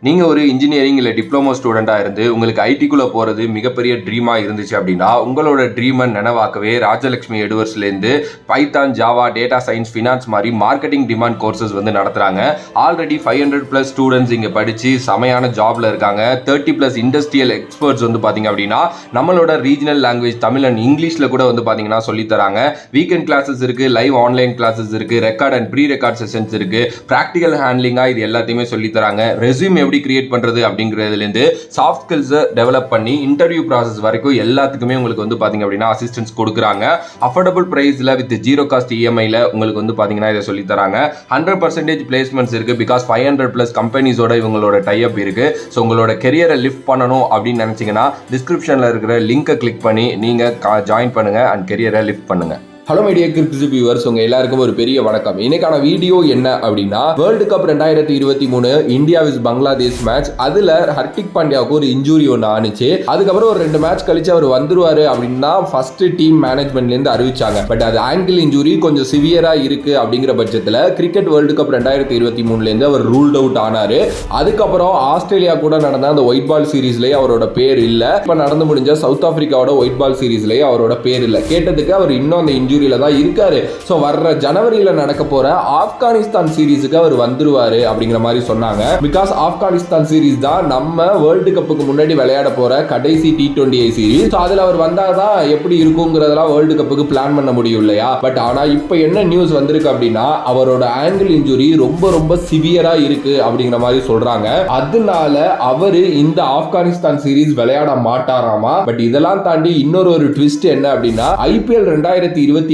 நீங்கள் ஒரு இன்ஜினியரிங் இல்லை டிப்ளமோ ஸ்டூடெண்ட்டாக இருந்து உங்களுக்கு ஐடிக்குள்ளே போகிறது மிகப்பெரிய ட்ரீமாக இருந்துச்சு அப்படின்னா உங்களோட ட்ரீமை நினைவாக்கவே ராஜலட்சுமி எட்வர்ட்ஸ்லேருந்து Python, Java, data science, finance மாதிரி மார்க்கெட்டிங் டிமாண்ட் கோர்சஸ் வந்து நடத்துகிறாங்க. ஆல்ரெடி 500+ ஸ்டூடெண்ட்ஸ் இங்கே படித்து செமையான ஜாபில் இருக்காங்க. 30+ இண்டஸ்ட்ரியல் எக்ஸ்பர்ட்ஸ் வந்து பார்த்தீங்க அப்படின்னா நம்மளோட ரீஜனல் லாங்குவேஜ் தமிழ் அண்ட் இங்கிலீஷில் கூட வந்து பார்த்தீங்கன்னா சொல்லித்தராங்க. வீக்கெண்ட் கிளாஸஸ் இருக்குது, லைவ் ஆன்லைன் கிளாஸஸ் இருக்குது, record and pre record sessions இருக்குது, ப்ராக்டிக்கல் ஹேண்ட்லிங்காக இது எல்லாத்தையுமே சொல்லித்தராங்க. ரெஸ்யூம் எப்படி கிரியேட் பண்றது அப்படிங்கிறதுலேருந்து சாஃப்ட் ஸ்கில்ஸை டெவலப் பண்ணி இன்டர்வியூ ப்ராசஸ் வரைக்கும் எல்லாத்துக்குமே உங்களுக்கு வந்து பார்த்தீங்க அப்படின்னா அசிஸ்டன்ஸ் கொடுக்குறாங்க. அஃபோர்டபுள் ப்ரைஸில் வித் 0 காஸ்ட் இஎம்ஐயில் உங்களுக்கு வந்து பார்த்தீங்கன்னா இதை சொல்லி தராங்க. 100% பிளேஸ்மெண்ட்ஸ் இருக்கு. பிகாஸ் 500+ கம்பெனிஸோட இவங்களோட டைப் இருக்கு. ஸோ உங்களோட கெரியரை லிஃப்ட் பண்ணணும் அப்படின்னு நினைச்சீங்கன்னா டிஸ்கிரிப்ஷனில் இருக்கிற லிங்கை கிளிக் பண்ணி நீங்க ஜாயின் பண்ணுங்க அண்ட் கெரியரை லிஃப்ட் பண்ணுங்க. ஹலோ மீடியா கிரிக்கெட் வியூவர்ஸ், உங்க எல்லாருக்கும் ஒரு பெரிய வணக்கம். இன்னைக்கான வீடியோ என்ன அப்படின்னா, வேர்ல்டு கப் 2023 இந்தியா விஸ் பங்களாதேஷ் மேட்ச். அதுல ஹர்திக் பாண்டியாவுக்கு ஒரு இன்ஜூரி ஒன்று ஆனிச்சு. அதுக்கப்புறம் ஒரு 2 மேட்ச் கழிச்சு அவர் வந்துருவாரு அப்படின்னு ஃபர்ஸ்ட் டீம் மேனேஜ்மெண்ட்ல இருந்து அறிவிச்சாங்க. பட் அது ஆங்கிள் இன்ஜூரி கொஞ்சம் சிவியரா இருக்கு அப்படிங்கிற பட்சத்தில் கிரிக்கெட் வேர்ல்டு கப் 2023 இருந்து அவர் ரூல்ட் அவுட் ஆனாரு. அதுக்கப்புறம் ஆஸ்திரேலியா கூட நடந்த அந்த ஒயிட் பால் சீரீஸ்லயே அவரோட பேர் இல்ல. இப்ப நடந்து முடிஞ்ச சவுத் ஆப்பிரிக்காவோட ஒயிட் பால் சீரீஸ்லயே அவரோட பேர் இல்ல. கேட்டதுக்கு அவர் இன்னும் அந்த இன்ஜூரி தான் இருக்காரு. சோ வர்ற ஜனவரியில நடக்க போற ஆப்கானிஸ்தான் சீரீஸுக்கு அவர் வந்துருவாரு அப்படிங்கிற மாதிரி சொன்னாங்க. பிகாஸ் ஆப்கானிஸ்தான் சீரீஸ் தான் நம்ம வேர்ல்டு கப்புக்கு முன்னாடி விளையாட போற கடைசி T20 சீரீஸ். அதுல அவர் வந்தாதான் எப்படி இருக்குங்கிறதெல்லாம் வேர்ல்டு கப்புக்கு பிளான் பண்ண முடியும் இல்லையா? பட் ஆனா இப்ப என்ன நியூஸ் வந்திருக்கு அப்படின்னா, அவரோட ஆங்கிள் இன்ஜுரி ரொம்ப ரொம்ப சிவியரா இருக்கு அப்படிங்கிற மாதிரி சொல்றாங்க. அதனால அவரு இந்த ஆப்கானிஸ்தான் சீரீஸ் விளையாட மாட்டாராமா. பட் இதெல்லாம் தாண்டி இன்னொரு ட்விஸ்ட் என்ன அப்படின்னா, IPL 2024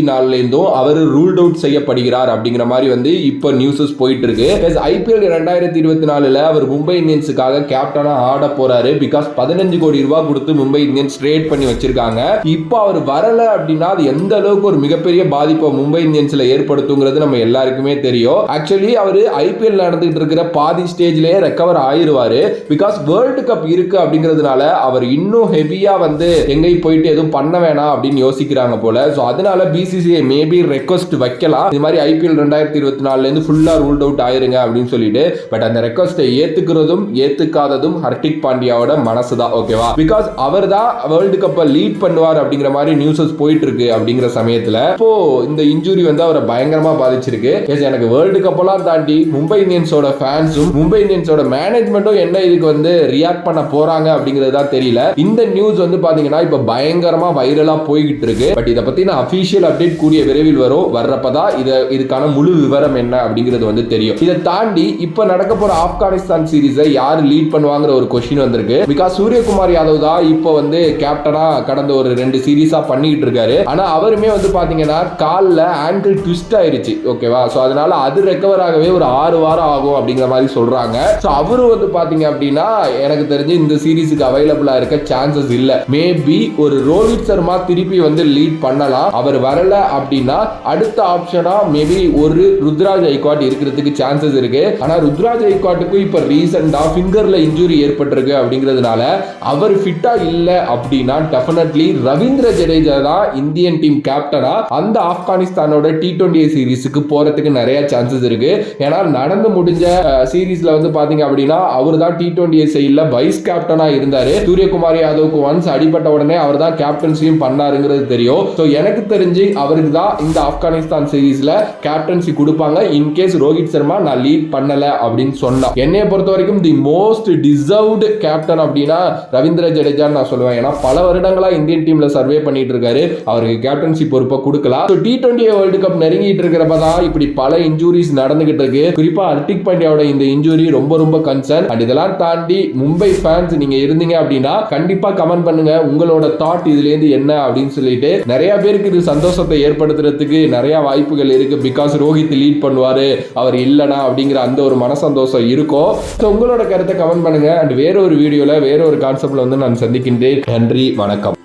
அவர் ரூல்ட் அவுட் செய்யப்படுகிறார் அப்படிங்கிற மாதிரி வந்து இப்போ நியூஸஸ் போயிட்டு இருக்கு. IPL 2024 அவர் மும்பை இந்தியன்ஸுக்காக கேப்டனா ஆட போறாரு. பிகாஸ் 15 கோடி ரூபாய் கொடுத்து மும்பை இந்தியன்ஸ் ட்ரேட் பண்ணி வச்சிருக்காங்க. இப்போ அவர் வரல அப்படின்னா அது எந்த அளவுக்கு ஒரு மிகப்பெரிய பாதிப்பை மும்பை இந்தியன்ஸ்ல ஏற்படுத்துங்கிறது நம்ம எல்லாருக்குமே தெரியும். ஆக்சுவலி அவர் IPL நடந்துகிட்டு இருக்கிற பாதி ஸ்டேஜ்லயே ரெக்கவர் ஆயிருவாரு. பிகாஸ் வேர்ல்டு கப் இருக்கு அப்படிங்கிறதுனால அவர் இன்னும் ஹெவியா வந்து எங்கேயும் போயிட்டு எதுவும் பண்ண வேணாம் அப்படின்னு யோசிக்கிறாங்க போல. ஸோ அதனால BCCI மேபி ரெக்வஸ்ட் வைக்கலாம், இது மாதிரி IPL 2024 இருந்து ஃபுல்லா ரூல்ட் அவுட் ஆயிருங்க அப்படின்னு சொல்லிட்டு. பட் அந்த ரெக்வஸ்ட்டை ஏத்துக்கிறதும் ஏத்துக்காததும் ஹர்திக் பாண்டியாவோட மனசுதான். ஓகேவா? பிகாஸ் அவர் தான் வேர்ல்டு கப்பை லீட் பண்ணுவார் அப்படிங்கிற மாதிரி நியூஸஸ் போயிட்டு இருக்கு. அப்படிங்கிற சமயத்துல இப்போ இந்த இன்ஜூரி வந்து அவரை பயங்கரமா பாதிச்சிருக்கு. எனக்கு வேர்ல்டு கப் எல்லாம் தாண்டி மும்பை இந்தியன்ஸோட ஃபேன்ஸும் மும்பை இந்தியன்ஸோட மேனேஜ்மெண்ட்டும் என்ன இதுக்கு வந்து ரியாக்ட் பண்ண போறாங்க அப்படிங்கிறது தான் தெரியல. இந்த நியூஸ் வந்து பாத்தீங்கன்னா இப்ப பயங்கரமா வைரலா போய்கிட்டு இருக்கு. பட் இதை பத்தி நான் அபிஷியல் அப்டேட் கூடிய விரைவில் வரும். வர்றப்பதான் இதுக்கான முழு விவரம் என்ன அப்படிங்கிறது வந்து தெரியும். இதை தாண்டி இப்ப நடக்க போற ஆப்கானிஸ்தான் சீரீஸை யார் லீட் பண்ணுவாங்கிற ஒரு கொஸ்டின் வந்திருக்கு. பிகாஸ் சூரியகுமார் யாதவ் தான் இப்போ வந்து கேப்டனா கடந்த ஒரு 2 சீரீஸா பண்ணிட்டு இருக்காரு. ஆனா அவருமே வந்து பாத்தீங்கன்னா கால்ல ஆங்கிள் ட்விஸ்ட் ஆயிருச்சு. ஓகேவா? சோ அதனால அது ரெக்கவர் ஆகவே ஒரு 6 வாரம் ஆகும் அப்படிங்கிற மாதிரி சொல்றாங்க. சோ அவரு வந்து பாத்தீங்க அப்படின்னா எனக்கு தெரிஞ்சு இந்த சீரீஸுக்கு அவைலபிளா இருக்க சான்சஸ் இல்ல. மேபி ஒரு ரோஹித் சர்மா திருப்பி வந்து லீட் பண்ணலாம். அவர் வரல அப்படின்னா அடுத்த ஆப்ஷனா மேபி ஒரு ருத்ராஜ் ஐகாட் இருக்கிறதுக்கு சான்சஸ் இருக்கு. ஆனா ருத்ராஜ் ஐகாட்டுக்கு இப்ப ரீசெண்டா ஃபிங்கர்ல இன்ஜூரி ஏற்பட்டிருக்கு அப்படிங்கிறதுனால அவர் ஃபிட்டா இல்ல அப்படின்னா டெஃபினெட்லி ரவீந்திர ஜடேஜா தான் இந்தியன் டீம் கேப்டனா அந்த ஆப்கானிஸ்தானோட T20 சீரீஸுக்கு போறதுக்கு நிறைய சான்சஸ் இருக்கு. ஏன்னா நடந்து முடிஞ்ச சீரீஸ்ல வந்து பாத்தீங்க அப்படின்னா அவர் தான் T20 சைடுல வைஸ் கேப்டனா இருந்தாரு. சூரியகுமார் யாதவுக்கு ஒன்ஸ் அடிபட்ட உடனே அவர் தான் கேப்டன்சியும் பண்ணாருங்கிறது தெரியும். சோ எனக்கு தெரிஞ்சு அவருக்கு தான் இந்த ஆப்கானிஸ்தான் சீரீஸ்ல கேப்டன்சி கொடுப்பாங்க. இன்கேஸ் ரோஹித் சர்மா நான் லீட் பண்ணல அப்படின்னு சொன்னா. என்னைய பொறுத்த வரைக்கும் தி மோஸ்ட் டிசர்வ்டு கேப்டன் அப்படின்னா ரவீந்திர ஜடேஜா நான் சொல்லுவேன். ஏன்னா பல வருடங்களா இந்தியன் டீம்ல சர்வே பண்ணிட்டு இருக்காரு. அவருக்கு கேப்டன்சி பொறுப்பை கொடுக்கலாம். T20 வேர்ல்டு கப் நெருங்கிட்டு இருக்கிறப்ப தான் இப்படி பல இன்ஜூரிஸ் நடந்துகிட்டு இருக்கு. குறிப்பா ஹர்திக் பாண்டியாவோட இந்த இன்ஜூரி ரொம்ப ரொம்ப கன்சர்ன். அண்ட் இதெல்லாம் தாண்டி மும்பை ஃபேன்ஸ் நீங்க இருந்தீங்க அப்படின்னா கண்டிப்பா கமெண்ட் பண்ணுங்க உங்களோட தாட் இதுல இருந்து என்ன அப்படின்னு சொல்லிட்டு. நிறைய பேருக்கு இது சந்தோஷத்தை ஏற்படுத்துறதுக்கு நிறைய வாய்ப்புகள் இருக்கு. பிகாஸ் ரோஹித் லீட் பண்ணுவாரு, அவர் இல்லனா அப்படிங்கிற அந்த ஒரு மனசந்தோஷம் இருக்கும். உங்களோட கருத்தை கமெண்ட் பண்ணுங்க. அண்ட் வேற ஒரு வீடியோல வேற ஒரு கான்செப்ட்ல வந்து நான் சந்திக்கின்றேன். நன்றி, வணக்கம்.